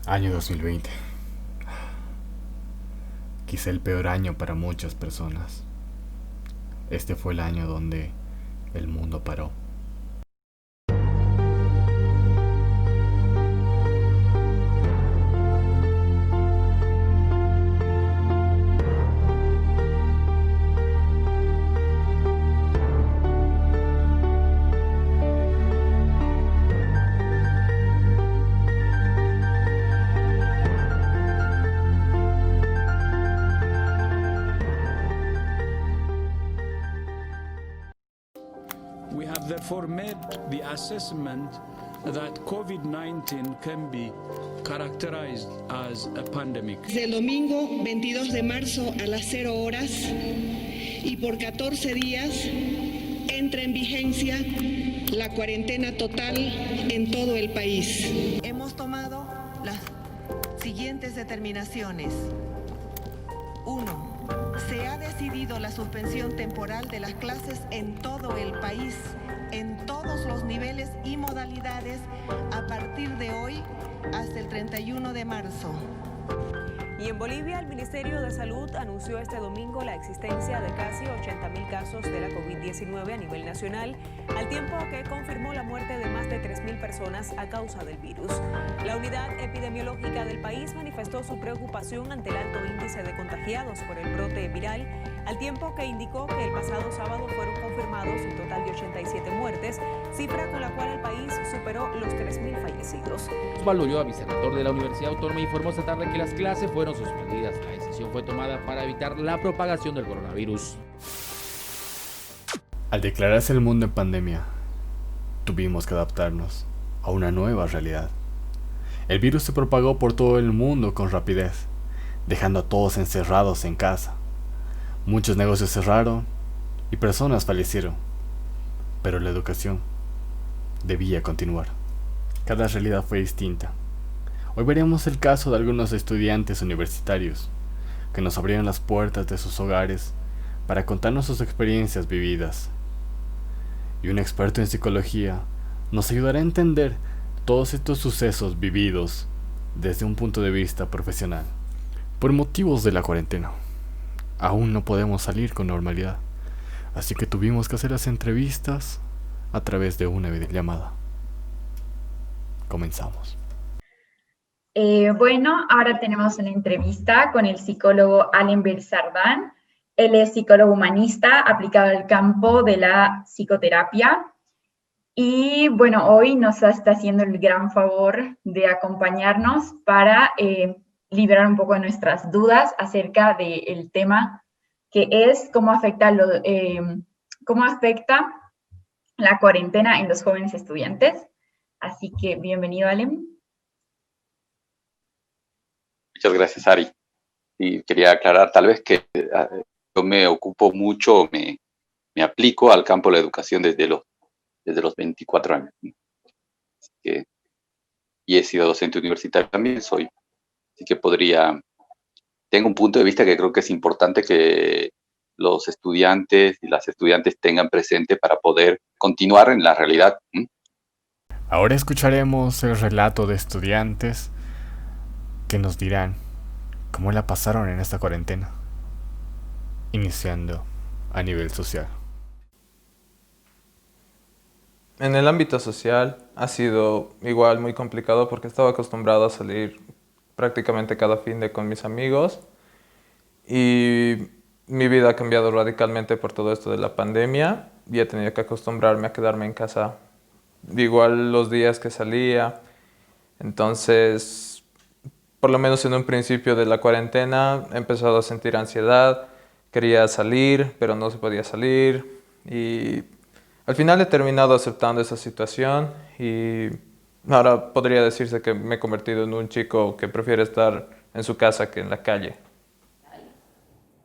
Año 2020. Quizá el peor año para muchas personas. Este fue el año donde el mundo paró. We have therefore made the assessment that COVID-19 can be characterized as a pandemic. Desde el domingo 22 de marzo a las 0 horas y por 14 días entra en vigencia la cuarentena total en todo el país. Hemos tomado las siguientes determinaciones. 1. Se ha decidido la suspensión temporal de las clases en todo el país, en todos los niveles y modalidades, a partir de hoy hasta el 31 de marzo. Y en Bolivia, el Ministerio de Salud anunció este domingo la existencia de casi 80.000 casos de la COVID-19 a nivel nacional, al tiempo que confirmó la muerte de más de 3.000 personas a causa del virus. La unidad epidemiológica del país manifestó su preocupación ante el alto índice de contagiados por el brote viral, al tiempo que indicó que el pasado sábado fueron confirmados un total de 87 muertes, cifra con la cual el país superó los 3.000 fallecidos. Osvaldo Ulloa, vicerrector de la Universidad Autónoma, informó esta tarde que las clases fueron suspendidas. La decisión fue tomada para evitar la propagación del coronavirus. Al declararse el mundo en pandemia, tuvimos que adaptarnos a una nueva realidad. El virus se propagó por todo el mundo con rapidez, dejando a todos encerrados en casa. Muchos negocios cerraron y personas fallecieron, pero la educación debía continuar. Cada realidad fue distinta. Hoy veremos el caso de algunos estudiantes universitarios que nos abrieron las puertas de sus hogares para contarnos sus experiencias vividas. Y un experto en psicología nos ayudará a entender todos estos sucesos vividos desde un punto de vista profesional. Por motivos de la cuarentena, aún no podemos salir con normalidad, así que tuvimos que hacer las entrevistas a través de una videollamada. Comenzamos. Bueno, ahora tenemos una entrevista con el psicólogo Allenberg Sardán. Él es psicólogo humanista aplicado al campo de la psicoterapia. Y bueno, hoy nos está haciendo el gran favor de acompañarnos para liberar un poco de nuestras dudas acerca del tema que es cómo afecta la cuarentena en los jóvenes estudiantes. Así que bienvenido, Allen. Muchas gracias, Ari. Y quería aclarar tal vez que yo me ocupo mucho, me aplico al campo de la educación desde los 24 años. Así que, y he sido docente universitario también, así que tengo un punto de vista que creo que es importante que los estudiantes y las estudiantes tengan presente para poder continuar en la realidad. Ahora escucharemos el relato de estudiantes que nos dirán cómo la pasaron en esta cuarentena, iniciando a nivel social. En el ámbito social ha sido igual muy complicado porque estaba acostumbrado a salir prácticamente cada fin de con mis amigos y mi vida ha cambiado radicalmente por todo esto de la pandemia y he tenido que acostumbrarme a quedarme en casa igual los días que salía. Entonces, por lo menos en un principio de la cuarentena he empezado a sentir ansiedad, quería salir pero no se podía salir y al final he terminado aceptando esa situación y ahora podría decirse que me he convertido en un chico que prefiere estar en su casa que en la calle.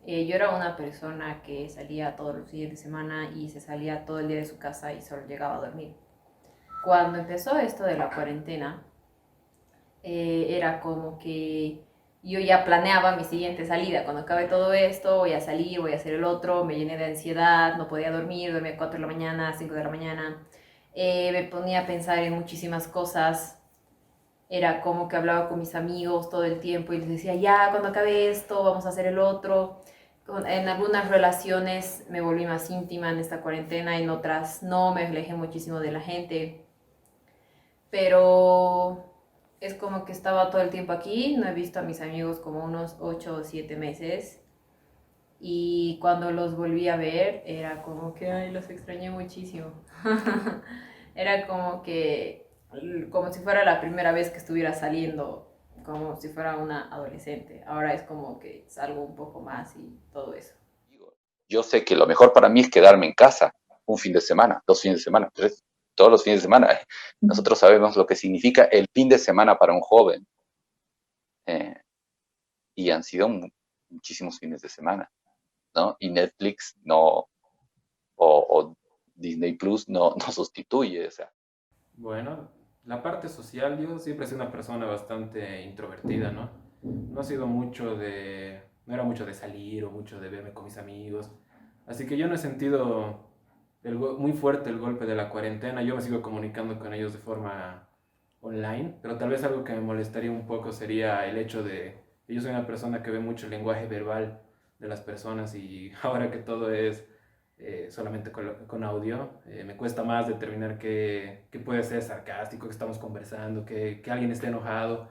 Yo era una persona que salía todos los días de semana y se salía todo el día de su casa y solo llegaba a dormir. Cuando empezó esto de la cuarentena, era como que yo ya planeaba mi siguiente salida. Cuando acabe todo esto, voy a salir, voy a hacer el otro. Me llené de ansiedad, no podía dormir, dormía a 4 de la mañana, 5 de la mañana. Me ponía a pensar en muchísimas cosas. Era como que hablaba con mis amigos todo el tiempo y les decía, ya, cuando acabe esto, vamos a hacer el otro. En algunas relaciones me volví más íntima en esta cuarentena, en otras no, me alejé muchísimo de la gente. Pero es como que estaba todo el tiempo aquí, no he visto a mis amigos como unos 8 o 7 meses. Y cuando los volví a ver, era como que, ay, los extrañé muchísimo. Era como que, como si fuera la primera vez que estuviera saliendo, como si fuera una adolescente. Ahora es como que salgo un poco más y todo eso. Yo sé que lo mejor para mí es quedarme en casa un fin de semana, 2 fines de semana, 3, todos los fines de semana. Nosotros sabemos lo que significa el fin de semana para un joven. eh, y han sido muchísimos fines de semana, ¿no? Y Netflix no, o Disney Plus no sustituye, o sea. Bueno, la parte social, yo siempre he sido una persona bastante introvertida, ¿no? No ha sido mucho de, no era mucho de salir o mucho de verme con mis amigos. Así que yo no he sentido muy fuerte el golpe de la cuarentena. Yo me sigo comunicando con ellos de forma online, pero tal vez algo que me molestaría un poco sería el hecho de que yo soy una persona que ve mucho el lenguaje verbal de las personas y ahora que todo es solamente con audio, me cuesta más determinar qué puede ser sarcástico, que estamos conversando, que alguien esté enojado.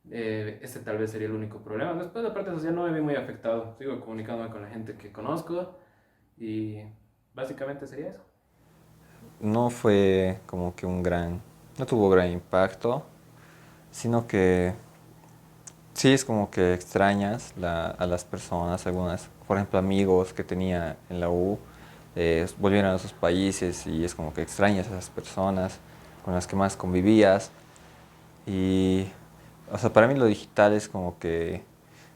Ese tal vez sería el único problema. Después la parte social no me vi muy afectado. Sigo comunicándome con la gente que conozco y básicamente sería eso. No fue como que no tuvo gran impacto, sino que sí es como que extrañas a las personas, algunas, por ejemplo, amigos que tenía en la U, volvieron a sus países y es como que extrañas a esas personas con las que más convivías. Y, o sea, para mí lo digital es como que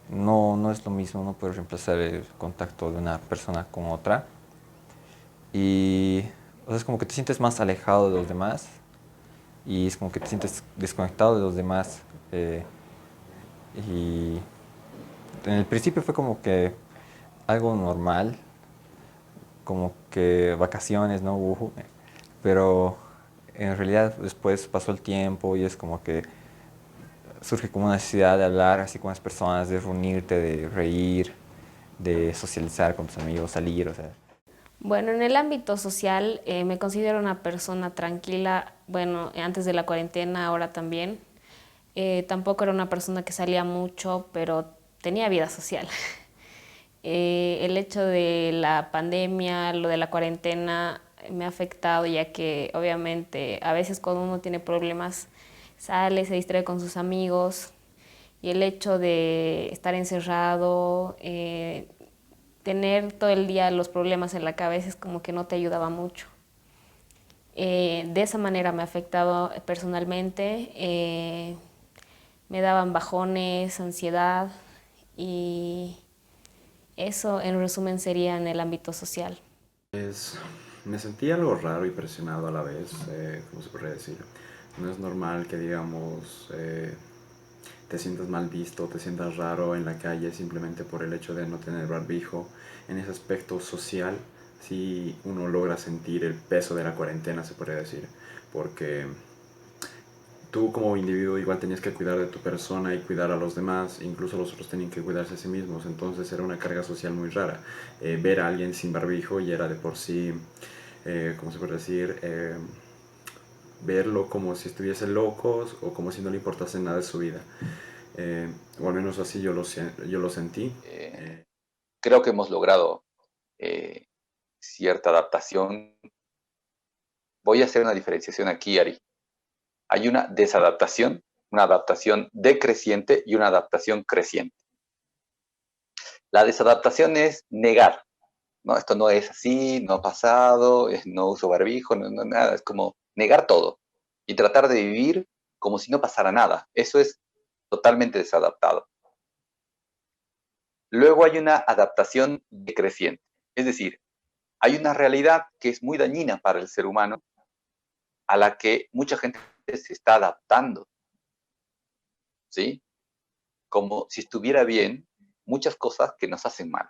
no es lo mismo, no puedes reemplazar el contacto de una persona con otra. Y, o sea, es como que te sientes más alejado de los demás y es como que te sientes desconectado de los demás. Y en el principio fue como que algo normal, como que vacaciones, ¿no? Pero en realidad después pasó el tiempo y es como que surge como una necesidad de hablar así con las personas, de reunirte, de reír, de socializar con tus amigos, salir, o sea. Bueno, en el ámbito social me considero una persona tranquila, bueno, antes de la cuarentena, ahora también. Tampoco era una persona que salía mucho, pero tenía vida social. El hecho de la pandemia, lo de la cuarentena, me ha afectado ya que obviamente a veces cuando uno tiene problemas sale, se distrae con sus amigos y el hecho de estar encerrado, tener todo el día los problemas en la cabeza es como que no te ayudaba mucho. De esa manera me ha afectado personalmente, me daban bajones, ansiedad y eso en resumen sería en el ámbito social. Pues me sentí algo raro y presionado a la vez, ¿cómo se podría decir? No es normal que digamos te sientas mal visto, te sientas raro en la calle simplemente por el hecho de no tener barbijo. En ese aspecto social, sí uno logra sentir el peso de la cuarentena, se podría decir, porque tú como individuo igual tenías que cuidar de tu persona y cuidar a los demás, incluso los otros tenían que cuidarse a sí mismos, entonces era una carga social muy rara. Ver a alguien sin barbijo y era de por sí, ¿cómo se puede decir? Verlo como si estuviese loco o como si no le importase nada de su vida. O al menos así yo lo sentí. Creo que hemos logrado cierta adaptación. Voy a hacer una diferenciación aquí, Ari. Hay una desadaptación, una adaptación decreciente y una adaptación creciente. La desadaptación es negar, ¿no? Esto no es así, no ha pasado, no uso barbijo, no, nada. Es como negar todo y tratar de vivir como si no pasara nada. Eso es totalmente desadaptado. Luego hay una adaptación decreciente, es decir, hay una realidad que es muy dañina para el ser humano, a la que mucha gente se está adaptando, ¿sí? Como si estuviera bien muchas cosas que nos hacen mal.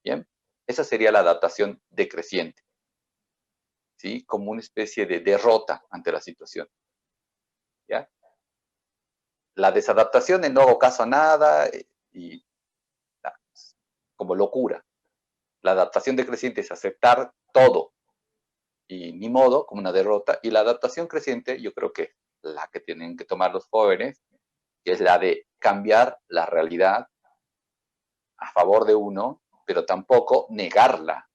¿Bien? Esa sería la adaptación decreciente, ¿sí? Como una especie de derrota ante la situación, ¿ya? la desadaptación en no hago caso a nada y como locura. La adaptación decreciente es aceptar todo y ni modo, como una derrota. Y la adaptación creciente, yo creo que la que tienen que tomar los jóvenes, que es la de cambiar la realidad a favor de uno, pero tampoco negarla.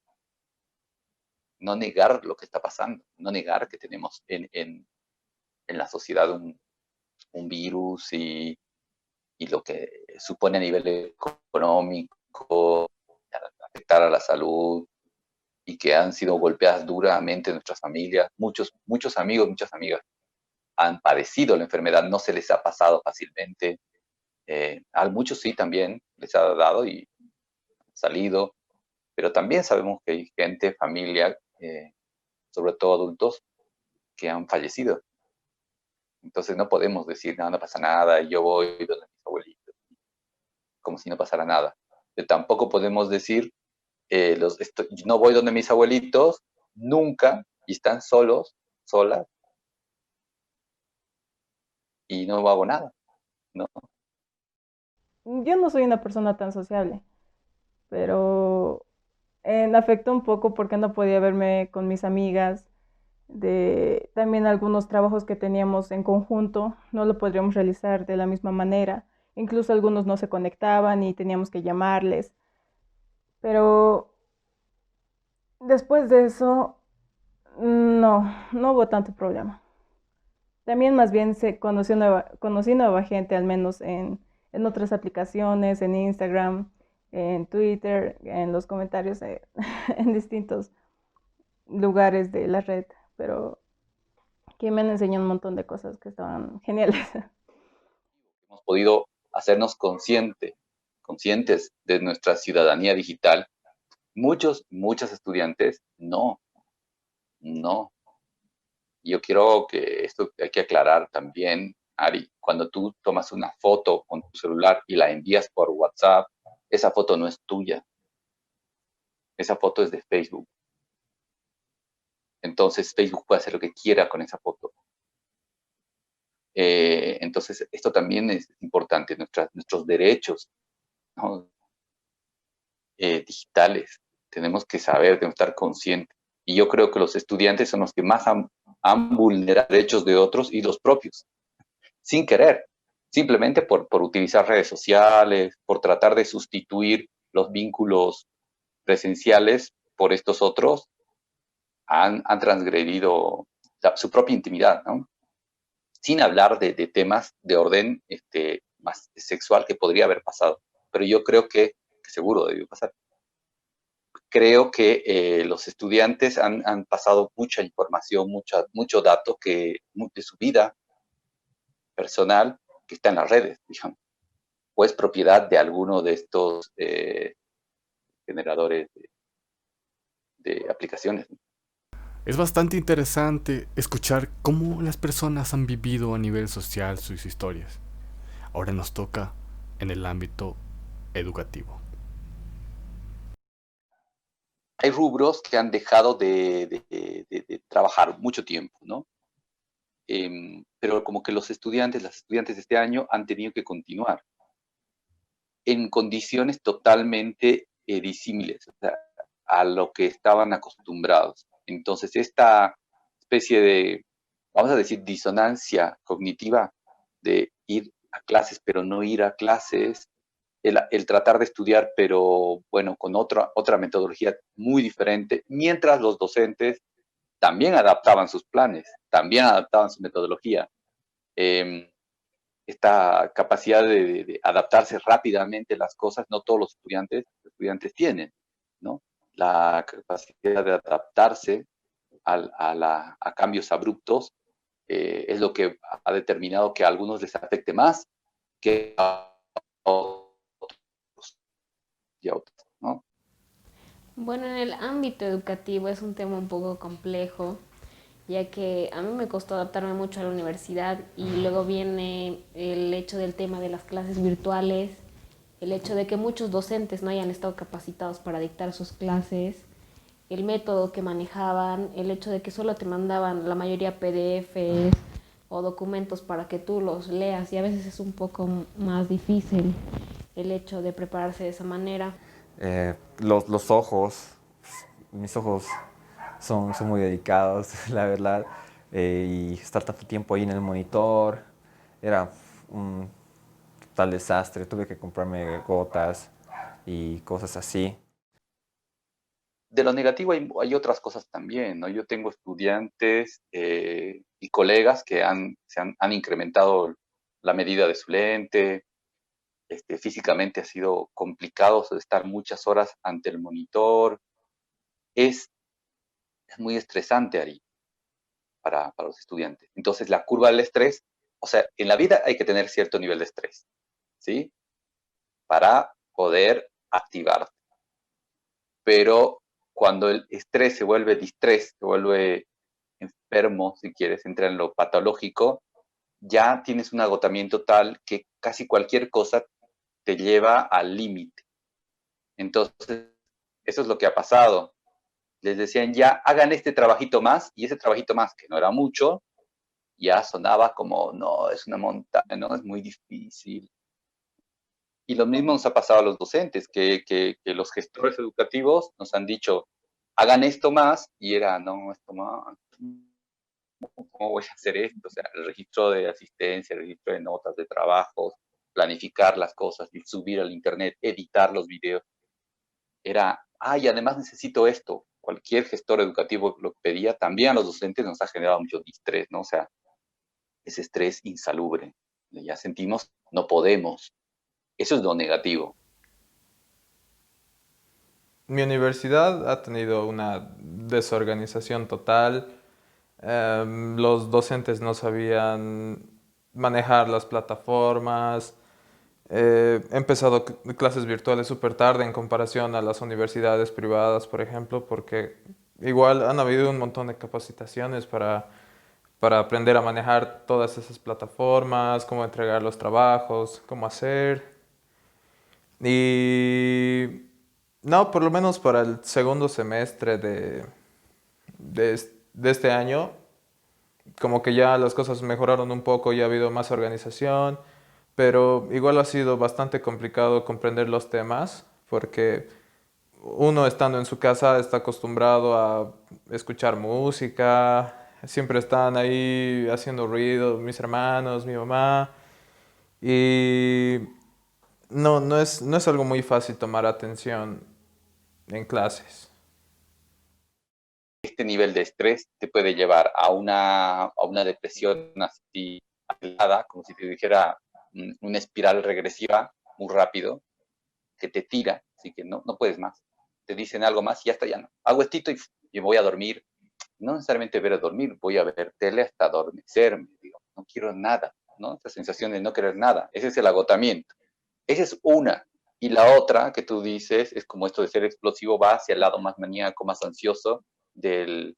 No negar lo que está pasando, no negar que tenemos en la sociedad un virus y lo que supone a nivel económico, afectar a la salud, y que han sido golpeadas duramente nuestras familias. Muchos amigos, muchas amigas han padecido la enfermedad, no se les ha pasado fácilmente. A muchos sí también les ha dado y salido, pero también sabemos que hay gente, familia, sobre todo adultos, que han fallecido. Entonces no podemos decir, no pasa nada, yo voy donde mis abuelitos, como si no pasara nada. Pero tampoco podemos decir, no voy donde mis abuelitos nunca y están solos, solas, y no hago nada, ¿no? Yo no soy una persona tan sociable, pero me afectó un poco porque no podía verme con mis amigas. También algunos trabajos que teníamos en conjunto no lo podríamos realizar de la misma manera. Incluso algunos no se conectaban y teníamos que llamarles. Pero después de eso, no hubo tanto problema. También más bien conocí nueva gente, al menos en otras aplicaciones, en Instagram, en Twitter, en los comentarios, en distintos lugares de la red, pero que me han enseñado un montón de cosas que estaban geniales. Hemos podido hacernos conscientes de nuestra ciudadanía digital. Muchos estudiantes no. Yo quiero que esto hay que aclarar también, Ari, cuando tú tomas una foto con tu celular y la envías por WhatsApp, esa foto no es tuya. Esa foto es de Facebook. Entonces Facebook puede hacer lo que quiera con esa foto. Entonces esto también es importante, nuestros derechos, ¿no? Digitales. Tenemos que saber, tenemos que estar conscientes. Y yo creo que los estudiantes son los que más han vulnerado derechos de otros y los propios, sin querer, simplemente por utilizar redes sociales, por tratar de sustituir los vínculos presenciales por estos otros, han transgredido su propia intimidad, ¿no? Sin hablar de temas de orden más sexual que podría haber pasado. Pero yo creo que seguro debió pasar. Creo que los estudiantes han pasado mucha información, mucho dato de su vida personal que está en las redes, digamos, o es propiedad de alguno de estos generadores de aplicaciones. Es bastante interesante escuchar cómo las personas han vivido a nivel social sus historias. Ahora nos toca en el ámbito educativo. Hay rubros que han dejado de trabajar mucho tiempo, ¿no? Pero como que las estudiantes de este año han tenido que continuar en condiciones totalmente disímiles, o sea, a lo que estaban acostumbrados. Entonces, esta especie de, vamos a decir, disonancia cognitiva de ir a clases pero no ir a clases, el tratar de estudiar pero, bueno, con otra metodología muy diferente, mientras los docentes también adaptaban sus planes, también adaptaban su metodología. Esta capacidad de adaptarse rápidamente a las cosas, no todos los estudiantes tienen, ¿no? La capacidad de adaptarse a cambios abruptos es lo que ha determinado que a algunos les afecte más que a otros y a otros, ¿no? Bueno, en el ámbito educativo es un tema un poco complejo, ya que a mí me costó adaptarme mucho a la universidad y luego viene el hecho del tema de las clases virtuales, el hecho de que muchos docentes no hayan estado capacitados para dictar sus clases, el método que manejaban, el hecho de que solo te mandaban la mayoría PDFs, o documentos para que tú los leas y a veces es un poco más difícil el hecho de prepararse de esa manera. Los ojos, mis ojos son muy dedicados, la verdad, y estar tanto tiempo ahí en el monitor era un total desastre. Tuve que comprarme gotas y cosas así. De lo negativo hay otras cosas también, ¿no? Yo tengo estudiantes y colegas que han incrementado la medida de su lente. Físicamente ha sido complicado estar muchas horas ante el monitor. Es muy estresante, Ari, para los estudiantes. Entonces, la curva del estrés, o sea, en la vida hay que tener cierto nivel de estrés, ¿sí? Para poder activarte. Pero cuando el estrés se vuelve distrés, se vuelve enfermo, si quieres, entra en lo patológico, ya tienes un agotamiento tal que casi cualquier cosa te lleva al límite. Entonces, eso es lo que ha pasado. Les decían, ya hagan este trabajito más, y ese trabajito más, que no era mucho, ya sonaba como, no, es una montaña, no, es muy difícil. Y lo mismo nos ha pasado a los docentes, que los gestores educativos nos han dicho, hagan esto más, y era, no, esto más, ¿cómo voy a hacer esto? O sea, el registro de asistencia, el registro de notas de trabajos, planificar las cosas, y subir al internet, editar los videos. Era, y además necesito esto. Cualquier gestor educativo lo pedía, también a los docentes nos ha generado mucho distrés, ¿no? O sea, ese estrés insalubre. Ya sentimos, no podemos. Eso es lo negativo. Mi universidad ha tenido una desorganización total. Los docentes no sabían manejar las plataformas. He empezado clases virtuales súper tarde en comparación a las universidades privadas, por ejemplo, porque igual han habido un montón de capacitaciones para aprender a manejar todas esas plataformas, cómo entregar los trabajos, cómo hacer. Y no, por lo menos para el segundo semestre de este año, como que ya las cosas mejoraron un poco, ya ha habido más organización, pero igual ha sido bastante complicado comprender los temas, porque uno estando en su casa está acostumbrado a escuchar música, siempre están ahí haciendo ruido, mis hermanos, mi mamá, y no es algo muy fácil tomar atención en clases. Este nivel de estrés te puede llevar a una depresión así acelerada, como si te dijera una espiral regresiva muy rápido, que te tira, así que no puedes más. Te dicen algo más y ya está, ya no. Hago esto y voy a dormir. No necesariamente ver a dormir, voy a ver tele hasta adormecerme. Digo, no quiero nada, ¿no? Esa sensación de no querer nada. Ese es el agotamiento. Esa es una. Y la otra que tú dices es como esto de ser explosivo, va hacia el lado más maníaco, más ansioso de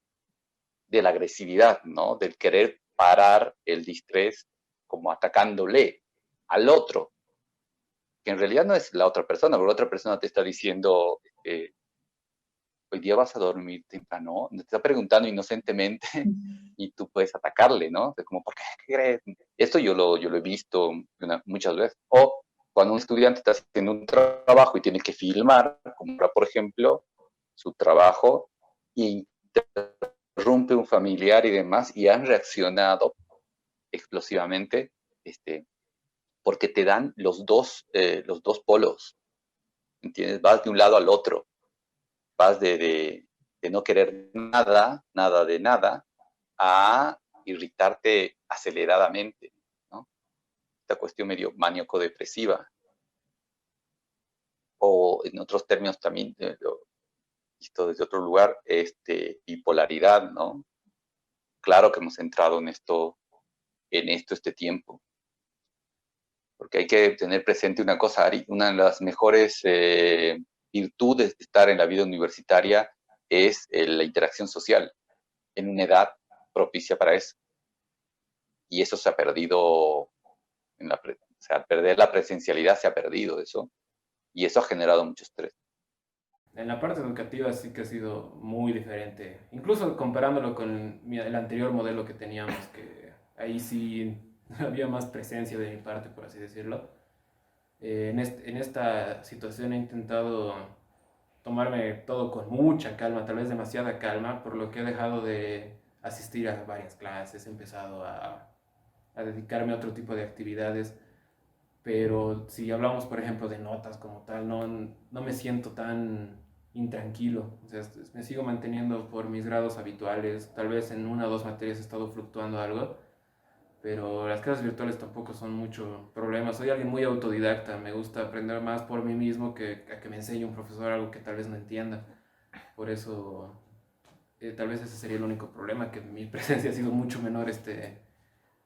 la agresividad, ¿no? Del querer parar el distrés como atacándole al otro, que en realidad no es la otra persona, porque la otra persona te está diciendo, hoy día vas a dormir temprano, te está preguntando inocentemente y tú puedes atacarle, ¿no? Es como, ¿por qué crees? Esto yo lo he visto muchas veces. O cuando un estudiante está haciendo un trabajo y tiene que filmar, como por ejemplo, su trabajo, y interrumpe un familiar y demás, y han reaccionado explosivamente, porque te dan los dos polos, ¿entiendes? Vas de un lado al otro, vas de no querer nada de nada, a irritarte aceleradamente, ¿no? Esta cuestión medio maníaco-depresiva. O en otros términos también, lo visto desde otro lugar, bipolaridad, ¿no? Claro que hemos entrado en esto este tiempo. Porque hay que tener presente una cosa, Ari, una de las mejores virtudes de estar en la vida universitaria es la interacción social, en una edad propicia para eso. Y eso se ha perdido, o sea, al perder la presencialidad se ha perdido eso, y eso ha generado mucho estrés. En la parte educativa sí que ha sido muy diferente, incluso comparándolo con el anterior modelo que teníamos, que ahí sí había más presencia de mi parte, por así decirlo. En esta situación he intentado tomarme todo con mucha calma, tal vez demasiada calma, por lo que he dejado de asistir a varias clases, he empezado a dedicarme a otro tipo de actividades, pero si hablamos, por ejemplo, de notas como tal, no me siento tan intranquilo, o sea, me sigo manteniendo por mis grados habituales, tal vez en una o dos materias he estado fluctuando algo, pero las clases virtuales tampoco son mucho problema. Soy alguien muy autodidacta, me gusta aprender más por mí mismo que a que me enseñe un profesor algo que tal vez no entienda. Por eso, tal vez ese sería el único problema, que mi presencia ha sido mucho menor este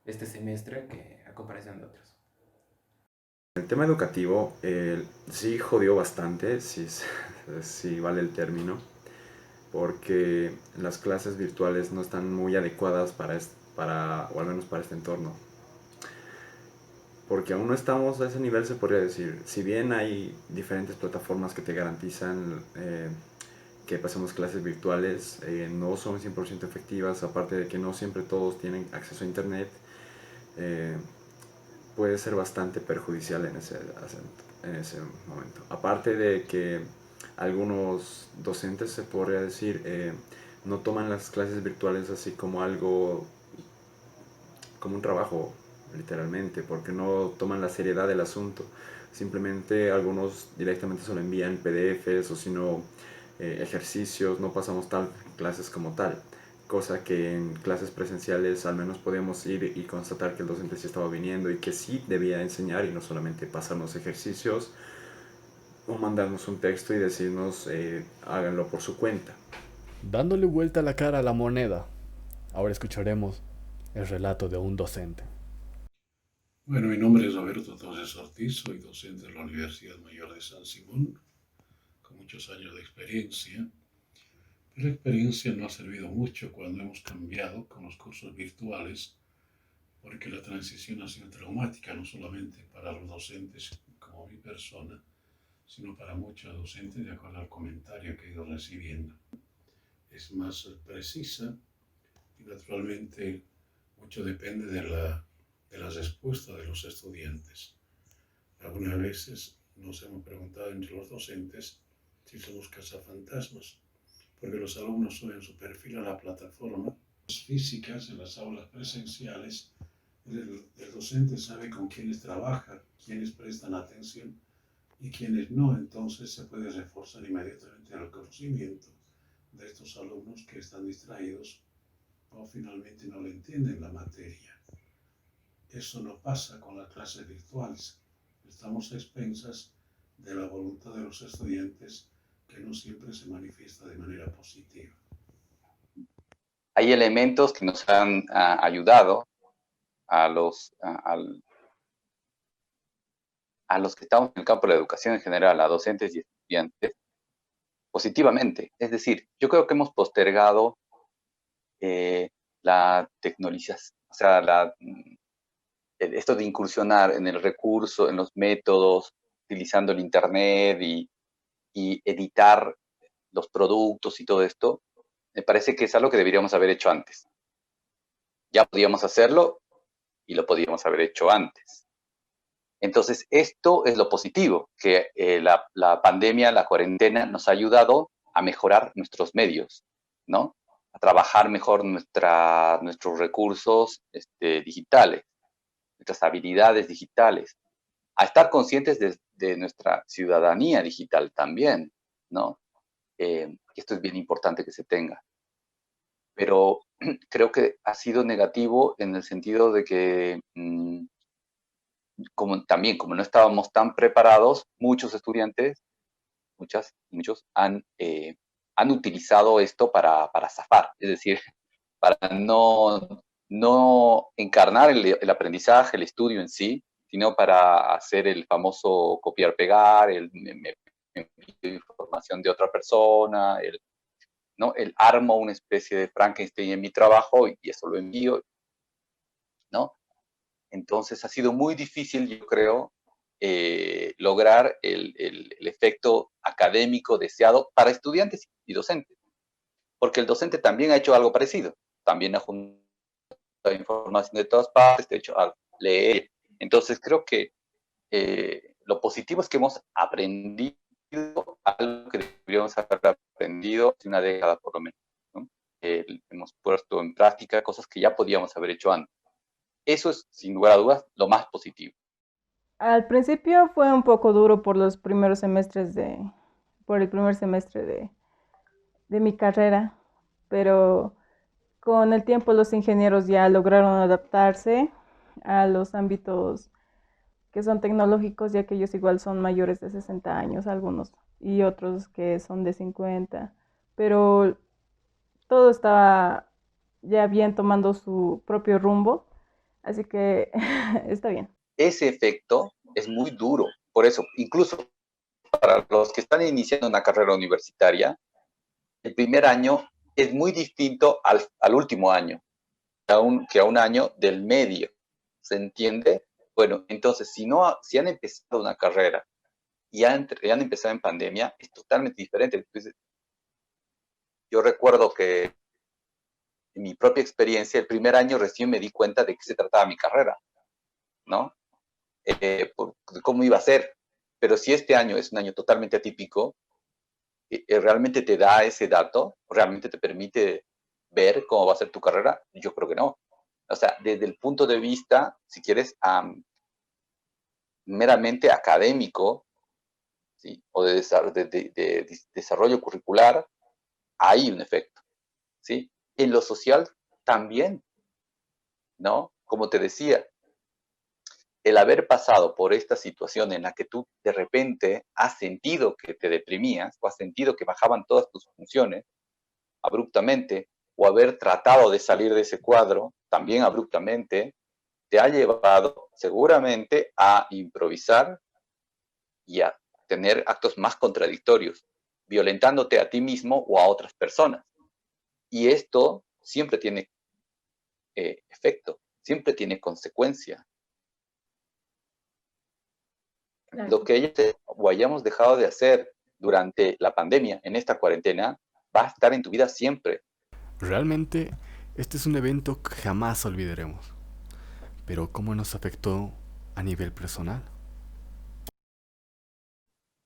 semestre que a comparación de otros. El tema educativo sí jodió bastante, sí vale el término, porque las clases virtuales no están muy adecuadas o al menos para este entorno. Porque aún no estamos a ese nivel, se podría decir. Si bien hay diferentes plataformas que te garantizan que pasemos clases virtuales, no son 100% efectivas, aparte de que no siempre todos tienen acceso a internet, puede ser bastante perjudicial en ese momento. Aparte de que algunos docentes, se podría decir, no toman las clases virtuales así como algo, como un trabajo, literalmente, porque no toman la seriedad del asunto. Simplemente algunos directamente solo envían PDFs o si no ejercicios, no pasamos tal clases como tal. Cosa que en clases presenciales al menos podíamos ir y constatar que el docente sí estaba viniendo y que sí debía enseñar y no solamente pasarnos ejercicios o mandarnos un texto y decirnos háganlo por su cuenta. Dándole vuelta la cara a la moneda, ahora escucharemos el relato de un docente. Bueno, mi nombre es Roberto Torres Ortiz, soy docente de la Universidad Mayor de San Simón, con muchos años de experiencia. Pero la experiencia no ha servido mucho cuando hemos cambiado con los cursos virtuales, porque la transición ha sido traumática, no solamente para los docentes como mi persona, sino para muchos docentes, de acuerdo al comentario que he ido recibiendo. Es más precisa y naturalmente mucho depende de la respuesta de los estudiantes. Algunas veces nos hemos preguntado entre los docentes si somos cazafantasmas, porque los alumnos suben su perfil a la plataforma físicas en las aulas presenciales. El docente sabe con quiénes trabaja, quiénes prestan atención y quiénes no, entonces se puede reforzar inmediatamente el conocimiento de estos alumnos que están distraídos o finalmente no le entienden la materia. Eso no pasa con las clases virtuales. Estamos a expensas de la voluntad de los estudiantes, que no siempre se manifiesta de manera positiva. Hay elementos que nos han ayudado a los que estamos en el campo de la educación en general, a docentes y estudiantes, positivamente. Es decir, yo creo que hemos postergado la tecnologización, o sea, esto de incursionar en el recurso, en los métodos, utilizando el Internet y editar los productos y todo esto, me parece que es algo que deberíamos haber hecho antes. Ya podíamos hacerlo y lo podíamos haber hecho antes. Entonces, esto es lo positivo, que la pandemia, la cuarentena, nos ha ayudado a mejorar nuestros medios, ¿no? A trabajar mejor nuestros recursos digitales, nuestras habilidades digitales, a estar conscientes de nuestra ciudadanía digital también, ¿no? Esto es bien importante que se tenga. Pero creo que ha sido negativo en el sentido de que, como no estábamos tan preparados, muchos estudiantes, muchos han utilizado esto para zafar, es decir, para no encarnar el aprendizaje, el estudio en sí, sino para hacer el famoso copiar-pegar, me envío información de otra persona, ¿no? El armo una especie de Frankenstein en mi trabajo y eso lo envío, ¿no? Entonces ha sido muy difícil, yo creo, lograr el efecto académico deseado para estudiantes y docentes, porque el docente también ha hecho algo parecido, también ha juntado la información de todas partes, de hecho, a leer. Entonces creo que lo positivo es que hemos aprendido algo que deberíamos haber aprendido hace una década por lo menos, ¿no? Hemos puesto en práctica cosas que ya podíamos haber hecho antes. Eso es, sin lugar a dudas, lo más positivo. Al principio fue un poco duro por el primer semestre de mi carrera, pero con el tiempo los ingenieros ya lograron adaptarse a los ámbitos que son tecnológicos, ya que ellos igual son mayores de 60 años, algunos, y otros que son de 50, pero todo estaba ya bien tomando su propio rumbo, así que está bien. Ese efecto es muy duro, por eso, incluso para los que están iniciando una carrera universitaria, el primer año es muy distinto al último año, que a un año del medio, ¿se entiende? Bueno, entonces, si han empezado una carrera y han empezado en pandemia, es totalmente diferente. Entonces, yo recuerdo que en mi propia experiencia, el primer año recién me di cuenta de qué se trataba mi carrera, ¿no? De cómo iba a ser. Pero si este año es un año totalmente atípico, ¿realmente te da ese dato? ¿Realmente te permite ver cómo va a ser tu carrera? Yo creo que no. O sea, desde el punto de vista, si quieres, meramente académico, ¿sí? O de desarrollo curricular, hay un efecto, ¿sí? En lo social también, ¿no? Como te decía, el haber pasado por esta situación en la que tú de repente has sentido que te deprimías o has sentido que bajaban todas tus funciones abruptamente, o haber tratado de salir de ese cuadro también abruptamente, te ha llevado seguramente a improvisar y a tener actos más contradictorios, violentándote a ti mismo o a otras personas. Y esto siempre tiene efecto, siempre tiene consecuencia. Claro. Lo que ellos o hayamos dejado de hacer durante la pandemia, en esta cuarentena, va a estar en tu vida siempre. Realmente, este es un evento que jamás olvidaremos. Pero ¿cómo nos afectó a nivel personal?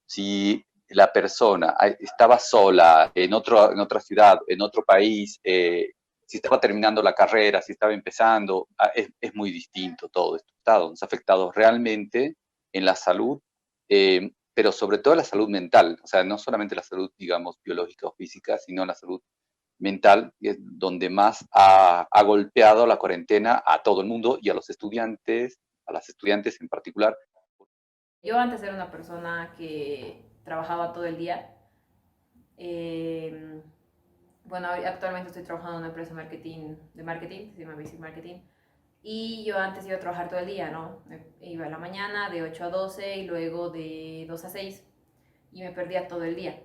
Si la persona estaba sola en otra ciudad, en otro país, si estaba terminando la carrera, si estaba empezando, es muy distinto todo esto. Nos ha afectado realmente en la salud, pero sobre todo la salud mental. O sea, no solamente la salud, digamos, biológica o física, sino la salud mental, es donde más ha golpeado la cuarentena a todo el mundo y a los estudiantes, a las estudiantes en particular. Yo antes era una persona que trabajaba todo el día. Bueno, actualmente estoy trabajando en una empresa de marketing, se llama Basic Marketing. Y yo antes iba a trabajar todo el día, ¿no? Iba a la mañana de 8 a 12 y luego de 2 a 6 y me perdía todo el día.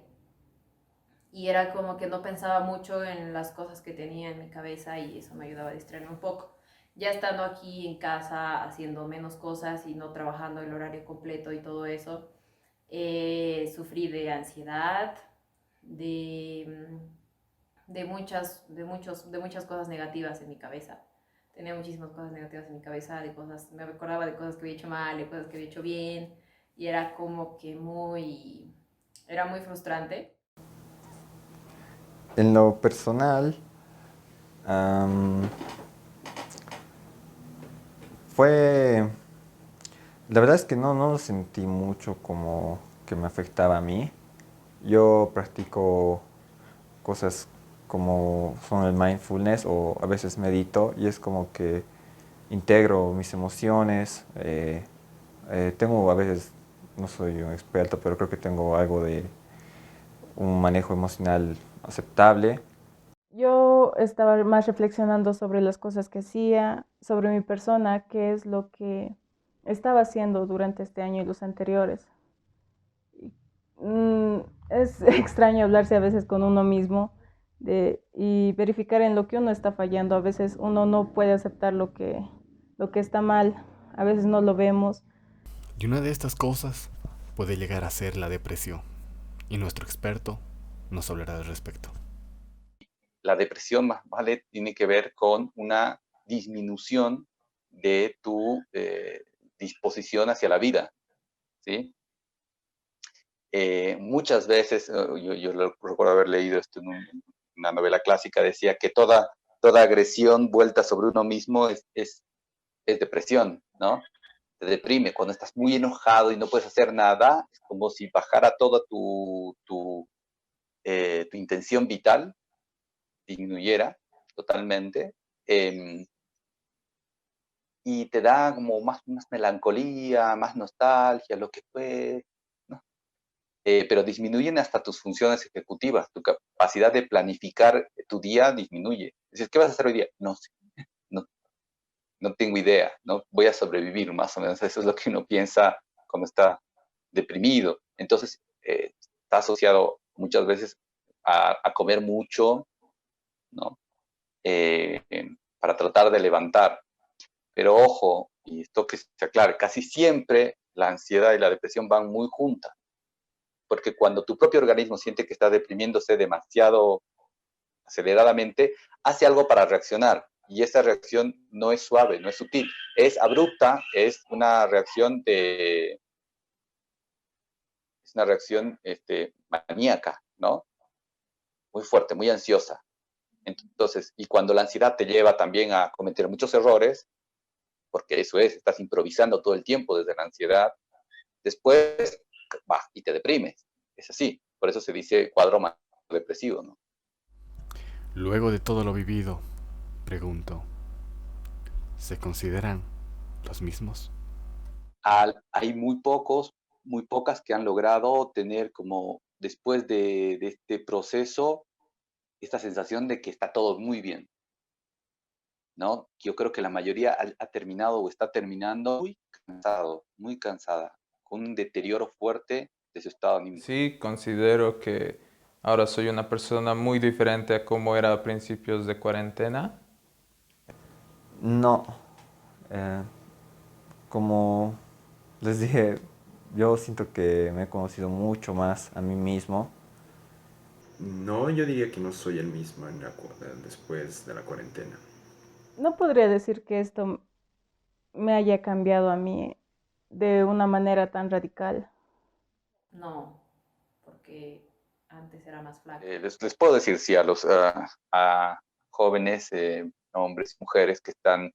Y era como que no pensaba mucho en las cosas que tenía en mi cabeza y eso me ayudaba a distraerme un poco. Ya estando aquí en casa, haciendo menos cosas y no trabajando el horario completo y todo eso, sufrí de ansiedad, de muchas cosas negativas en mi cabeza. Tenía muchísimas cosas negativas en mi cabeza, me acordaba de cosas que había hecho mal, de cosas que había hecho bien, y era como que era muy frustrante. En lo personal, la verdad es que no lo sentí mucho como que me afectaba a mí. Yo practico cosas como son el mindfulness o a veces medito y es como que integro mis emociones. Tengo a veces, no soy un experto, pero creo que tengo algo de un manejo emocional aceptable. Yo estaba más reflexionando sobre las cosas que hacía, sobre mi persona, qué es lo que estaba haciendo durante este año y los anteriores. Es extraño hablarse a veces con uno mismo y verificar en lo que uno está fallando. A veces uno no puede aceptar lo que está mal, a veces no lo vemos. Y una de estas cosas puede llegar a ser la depresión. Y nuestro experto nos hablará al respecto. La depresión más vale tiene que ver con una disminución de tu disposición hacia la vida, ¿sí? Muchas veces, yo recuerdo haber leído esto en una novela clásica, decía que toda agresión vuelta sobre uno mismo es depresión, ¿no? Te deprime. Cuando estás muy enojado y no puedes hacer nada, es como si bajara toda tu intención vital, disminuyera totalmente, y te da como más melancolía, más nostalgia, lo que fue, ¿no? Pero disminuyen hasta tus funciones ejecutivas, tu capacidad de planificar tu día disminuye. Dices, ¿qué vas a hacer hoy día? No sé, no tengo idea, ¿no? Voy a sobrevivir, más o menos. Eso es lo que uno piensa cuando está deprimido. Entonces, está asociado muchas veces a comer mucho, ¿no? Para tratar de levantar. Pero ojo, y esto que se aclare, casi siempre la ansiedad y la depresión van muy juntas. Porque cuando tu propio organismo siente que está deprimiéndose demasiado aceleradamente, hace algo para reaccionar. Y esa reacción no es suave, no es sutil, es abrupta, es una reacción maníaca, ¿no? Muy fuerte, muy ansiosa. Entonces, y cuando la ansiedad te lleva también a cometer muchos errores, porque eso es, estás improvisando todo el tiempo desde la ansiedad, después y te deprimes. Es así, por eso se dice cuadro depresivo, ¿no? Luego de todo lo vivido, pregunto, ¿se consideran los mismos? Hay muy pocas que han logrado tener como, después de este proceso, esta sensación de que está todo muy bien, ¿no? Yo creo que la mayoría ha terminado o está terminando muy cansada, con un deterioro fuerte de su estado anímico. Sí, considero que ahora soy una persona muy diferente a como era a principios de cuarentena. No, como les dije, yo siento que me he conocido mucho más a mí mismo. No, yo diría que no soy el mismo después de la cuarentena. No podría decir que esto me haya cambiado a mí de una manera tan radical. No, porque antes era más flaca. Les puedo decir, sí, a jóvenes, hombres y mujeres que están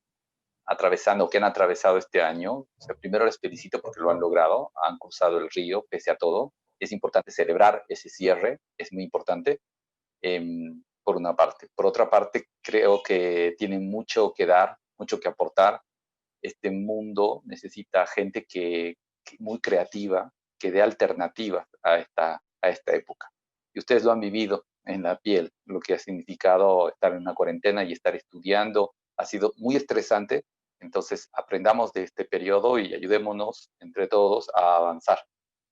atravesando, que han atravesado este año. O sea, primero les felicito porque lo han logrado, han cruzado el río pese a todo. Es importante celebrar ese cierre, es muy importante, por una parte. Por otra parte, creo que tienen mucho que dar, mucho que aportar. Este mundo necesita gente que muy creativa, que dé alternativas a esta época. Y ustedes lo han vivido en la piel, lo que ha significado estar en una cuarentena y estar estudiando. Ha sido muy estresante, entonces aprendamos de este periodo y ayudémonos entre todos a avanzar.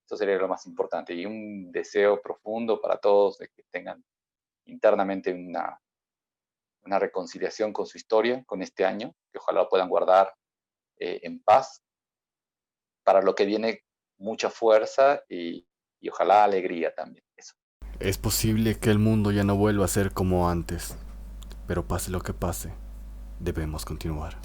Eso sería lo más importante. Y un deseo profundo para todos de que tengan internamente una reconciliación con su historia, con este año, que ojalá lo puedan guardar en paz. Para lo que viene, mucha fuerza y ojalá alegría también. Eso. Es posible que el mundo ya no vuelva a ser como antes, pero pase lo que pase, debemos continuar.